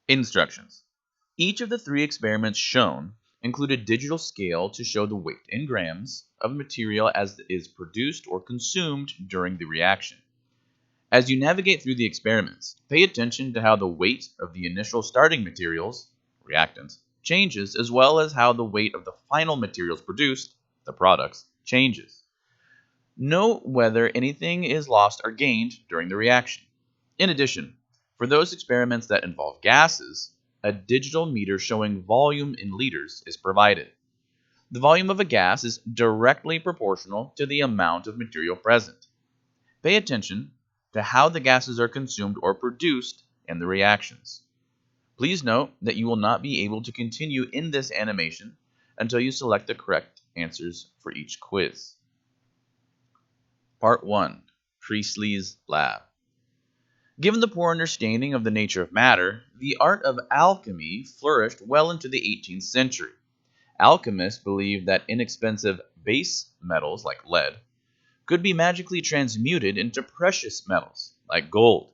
Instructions. Each of the 3 experiments shown include a digital scale to show the weight in grams of material as is produced or consumed during the reaction. As you navigate through the experiments, pay attention to how the weight of the initial starting materials, reactants, changes, as well as how the weight of the final materials produced, the products, changes. Note whether anything is lost or gained during the reaction. In addition, for those experiments that involve gases, a digital meter showing volume in liters is provided. The volume of a gas is directly proportional to the amount of material present. Pay attention to how the gases are consumed or produced in the reactions. Please note that you will not be able to continue in this animation until you select the correct answers for each quiz. Part 1. PreSleaze Lab. Given the poor understanding of the nature of matter, the art of alchemy flourished well into the 18th century. Alchemists believed that inexpensive base metals like lead could be magically transmuted into precious metals like gold.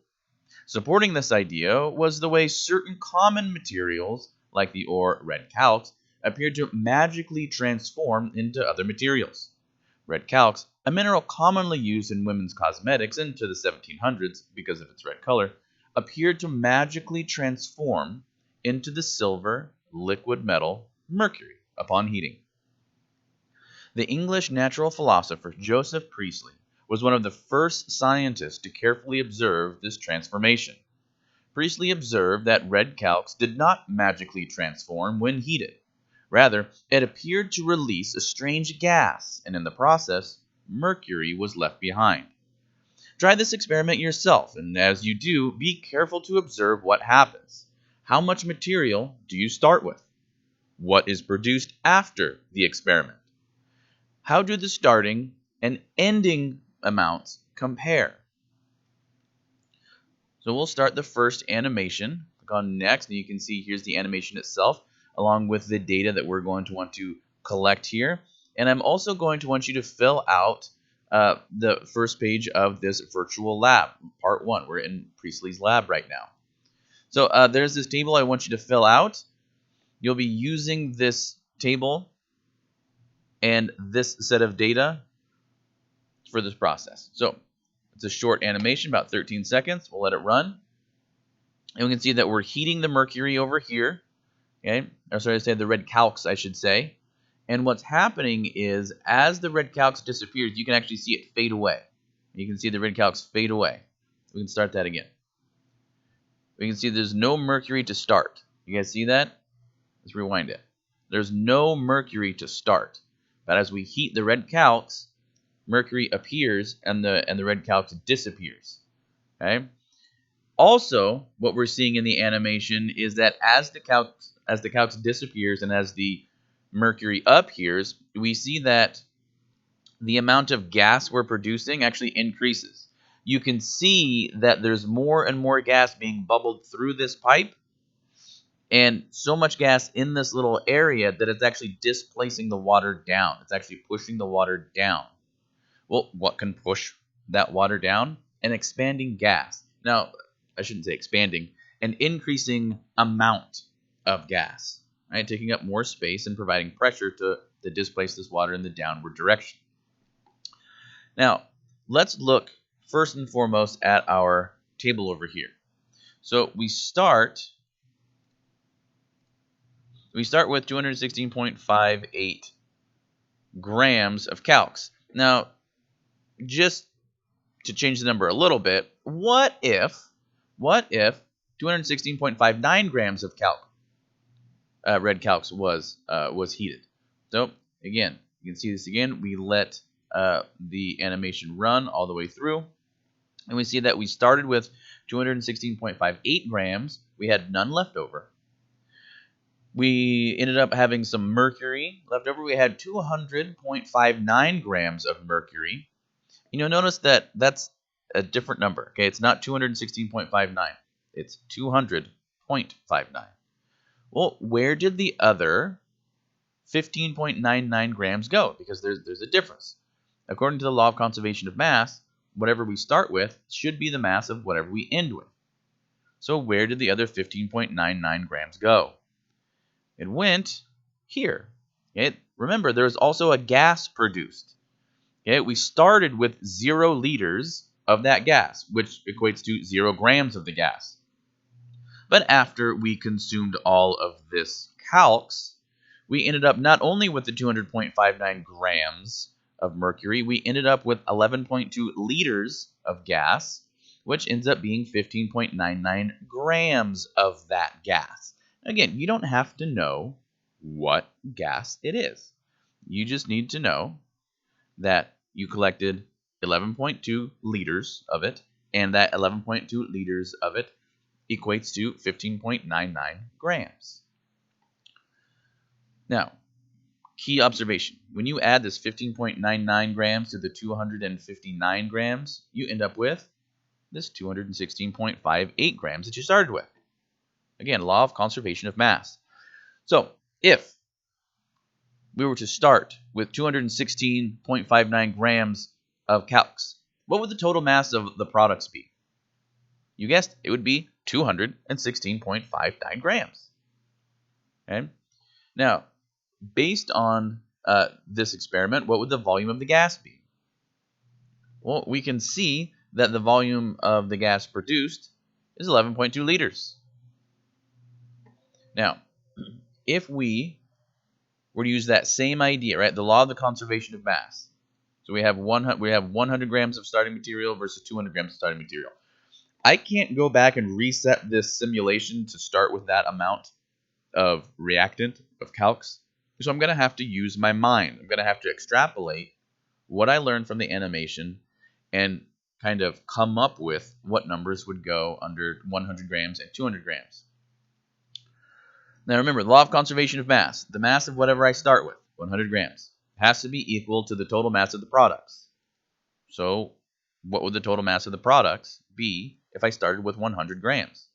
Supporting this idea was the way certain common materials like the ore red calx appeared to magically transform into other materials. Red calx, a mineral commonly used in women's cosmetics into the 1700s because of its red color, appeared to magically transform into the silver liquid metal mercury upon heating. The English natural philosopher Joseph Priestley was one of the first scientists to carefully observe this transformation. Priestley observed that red calx did not magically transform when heated. Rather, it appeared to release a strange gas, and in the process, mercury was left behind. Try this experiment yourself, and as you do, be careful to observe what happens. How much material do you start with? What is produced after the experiment? How do the starting and ending amounts compare? So we'll start the first animation. Click on next, and you can see here's the animation itself, along with the data that we're going to want to collect here. And I'm also going to want you to fill out the first page of this virtual lab, part 1. We're in PreSleaze Lab right now. So there's this table I want you to fill out. You'll be using this table and this set of data for this process. So it's a short animation, about 13 seconds. We'll let it run. And we can see that we're heating the mercury over here. Okay, or sorry to say the red calx, I should say. And what's happening is as the red calx disappears, you can actually see it fade away. You can see the red calx fade away. We can start that again. We can see there's no mercury to start. You guys see that? Let's rewind it. There's no mercury to start. But as we heat the red calx, mercury appears and the red calx disappears. Okay? Also, what we're seeing in the animation is that as the calx disappears and as the mercury appears, we see that the amount of gas we're producing actually increases. You can see that there's more and more gas being bubbled through this pipe, and so much gas in this little area that it's actually displacing the water down. It's actually pushing the water down. Well, what can push that water down? An expanding gas. Now, I shouldn't say expanding, an increasing amount of gas, right? Taking up more space and providing pressure to displace this water in the downward direction. Now, let's look first and foremost at our table over here. So we start with 216.58 grams of calx. Now, just to change the number a little bit, what if 216.59 grams of red calx was heated? So again, you can see this again. We let the animation run all the way through, and we see that we started with 216.58 grams. We had none left over. We ended up having some mercury left over. We had 200.59 grams of mercury. You'll notice that that's a different number. Okay, it's not 216.59. It's 200.59. Well, where did the other 15.99 grams go? Because there's a difference. According to the law of conservation of mass, whatever we start with should be the mass of whatever we end with. So where did the other 15.99 grams go? It went here. Okay? Remember, there's also a gas produced. Okay? We started with 0 liters of that gas, which equates to 0 grams of the gas. But after we consumed all of this calx, we ended up not only with the 200.59 grams of mercury, we ended up with 11.2 liters of gas, which ends up being 15.99 grams of that gas. Again, you don't have to know what gas it is. You just need to know that you collected 11.2 liters of it, and that 11.2 liters of it equates to 15.99 grams. Now, key observation. When you add this 15.99 grams to the 259 grams, you end up with this 216.58 grams that you started with. Again, law of conservation of mass. So, if we were to start with 216.59 grams of calx, what would the total mass of the products be? You guessed, it would be 216.59 grams. Okay? Now, based on this experiment, what would the volume of the gas be? Well, we can see that the volume of the gas produced is 11.2 liters. Now, if we were to use that same idea, right, the law of the conservation of mass, so we have 100 grams of starting material versus 200 grams of starting material. I can't go back and reset this simulation to start with that amount of reactant, of calx. So I'm going to have to use my mind. I'm going to have to extrapolate what I learned from the animation and kind of come up with what numbers would go under 100 grams and 200 grams. Now remember, the law of conservation of mass. The mass of whatever I start with, 100 grams, has to be equal to the total mass of the products. So what would the total mass of the products be if I started with 100 grams?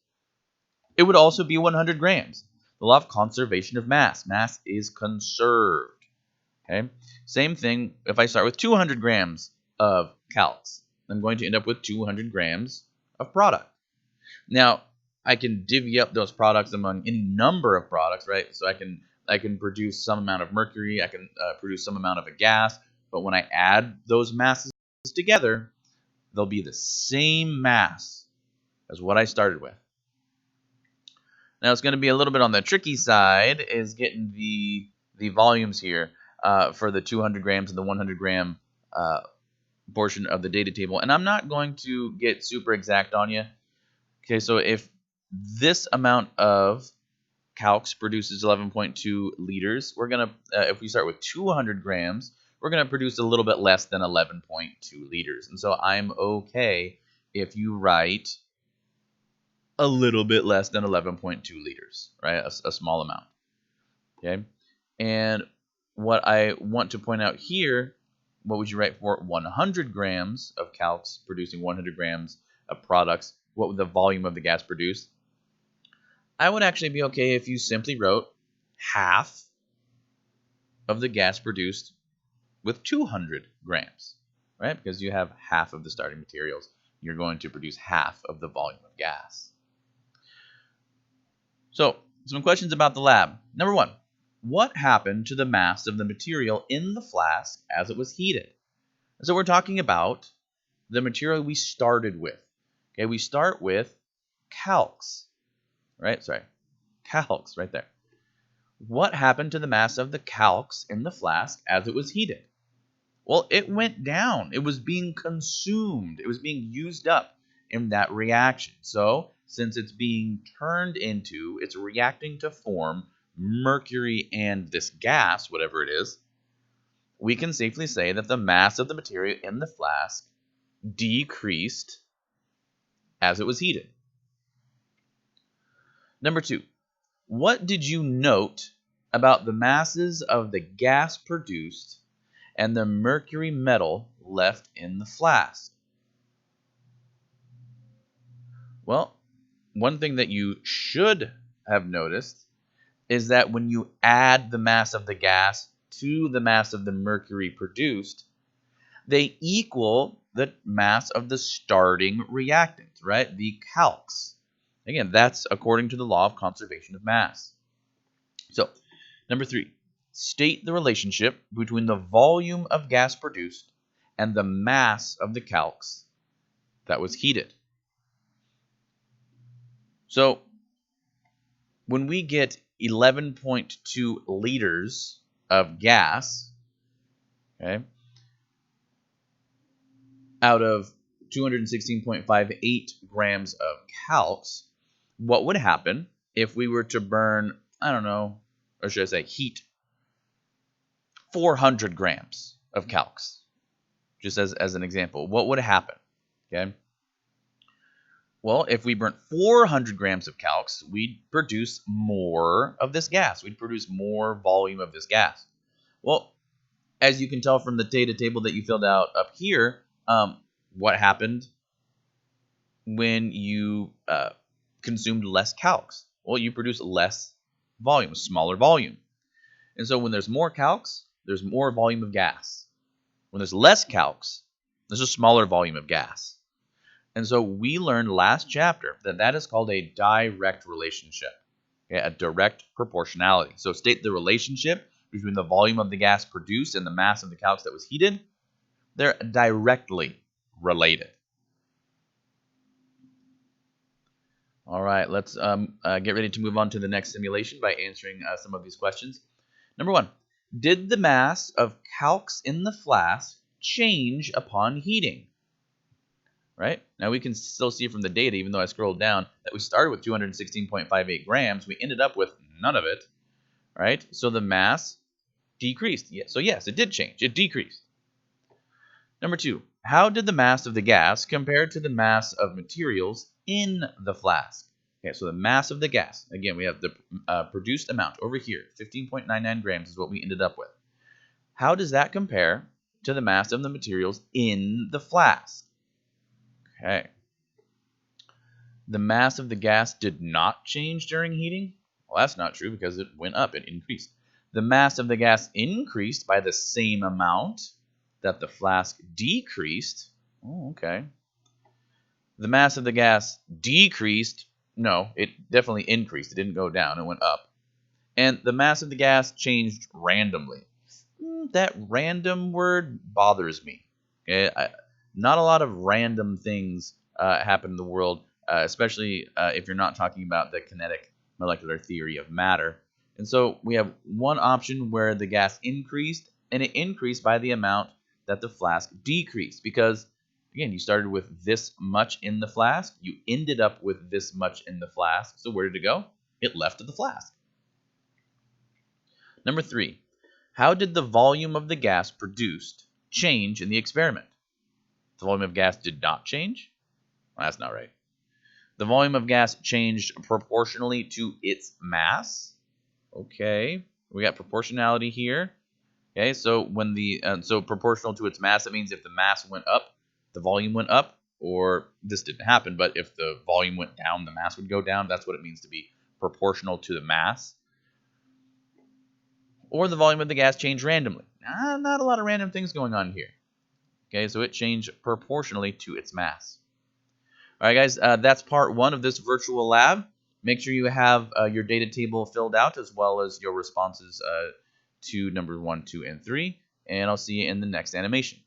It would also be 100 grams. The law of conservation of mass. Mass is conserved. Okay. Same thing if I start with 200 grams of calx. I'm going to end up with 200 grams of product. Now, I can divvy up those products among any number of products, right? So I can produce some amount of mercury. I can produce some amount of a gas. But when I add those masses together, they'll be the same mass as what I started with. Now it's going to be a little bit on the tricky side is getting the volumes here for the 200 grams and the 100 gram portion of the data table. And I'm not going to get super exact on you. Okay, so if this amount of calx produces 11.2 liters, we're going to, if we start with 200 grams, we're going to produce a little bit less than 11.2 liters. And so I'm okay if you write a little bit less than 11.2 liters, right? A small amount, okay? And what I want to point out here, what would you write for 100 grams of calx producing 100 grams of products? What would the volume of the gas produce? I would actually be okay if you simply wrote half of the gas produced with 200 grams, right? Because you have half of the starting materials. You're going to produce half of the volume of gas. So, some questions about the lab. Number 1, what happened to the mass of the material in the flask as it was heated? So we're talking about the material we started with. Okay, we start with calx, right? Calx right there. What happened to the mass of the calx in the flask as it was heated? Well, it went down. It was being consumed. It was being used up in that reaction. So, since it's being turned into, it's reacting to form mercury and this gas, whatever it is, we can safely say that the mass of the material in the flask decreased as it was heated. Number 2, what did you note about the masses of the gas produced and the mercury metal left in the flask? Well, one thing that you should have noticed is that when you add the mass of the gas to the mass of the mercury produced, they equal the mass of the starting reactant, right? The calx. Again, that's according to the law of conservation of mass. So, number 3, state the relationship between the volume of gas produced and the mass of the calx that was heated. So, when we get 11.2 liters of gas, okay, out of 216.58 grams of calx, what would happen if we were to burn, I don't know, or should I say heat 400 grams of calx? Just as an example, what would happen? Okay. Well, if we burnt 400 grams of calx, we'd produce more of this gas. We'd produce more volume of this gas. Well, as you can tell from the data table that you filled out up here, what happened when you consumed less calx? Well, you produce less volume, smaller volume. And so when there's more calx, there's more volume of gas. When there's less calx, there's a smaller volume of gas. And so we learned last chapter that that is called a direct relationship, okay, a direct proportionality. So state the relationship between the volume of the gas produced and the mass of the calx that was heated. They're directly related. All right, let's get ready to move on to the next simulation by answering some of these questions. Number 1, did the mass of calx in the flask change upon heating? Right? Now we can still see from the data, even though I scrolled down, that we started with 216.58 grams. We ended up with none of it, right? So the mass decreased. Yeah, so yes, it did change. It decreased. Number 2, how did the mass of the gas compare to the mass of materials in the flask? Okay, so the mass of the gas, again, we have the produced amount over here, 15.99 grams is what we ended up with. How does that compare to the mass of the materials in the flask? Okay. The mass of the gas did not change during heating? Well, that's not true because it went up, it increased. The mass of the gas increased by the same amount that the flask decreased. Oh, okay. The mass of the gas decreased. No, it definitely increased. It didn't go down, it went up. And the mass of the gas changed randomly. That random word bothers me. Okay? Not a lot of random things happen in the world, especially if you're not talking about the kinetic molecular theory of matter. And so we have one option where the gas increased, and it increased by the amount that the flask decreased. Because, again, you started with this much in the flask, you ended up with this much in the flask. So where did it go? It left the flask. Number 3, how did the volume of the gas produced change in the experiment? The volume of gas did not change? Well, that's not right. The volume of gas changed proportionally to its mass. Okay, we got proportionality here. Okay, so when so proportional to its mass, that means if the mass went up, the volume went up, or this didn't happen, but if the volume went down, the mass would go down. That's what it means to be proportional to the mass. Or the volume of the gas changed randomly. Not a lot of random things going on here. Okay, so it changed proportionally to its mass. All right, guys, that's part 1 of this virtual lab. Make sure you have your data table filled out as well as your responses to number 1, 2, and 3. And I'll see you in the next animation.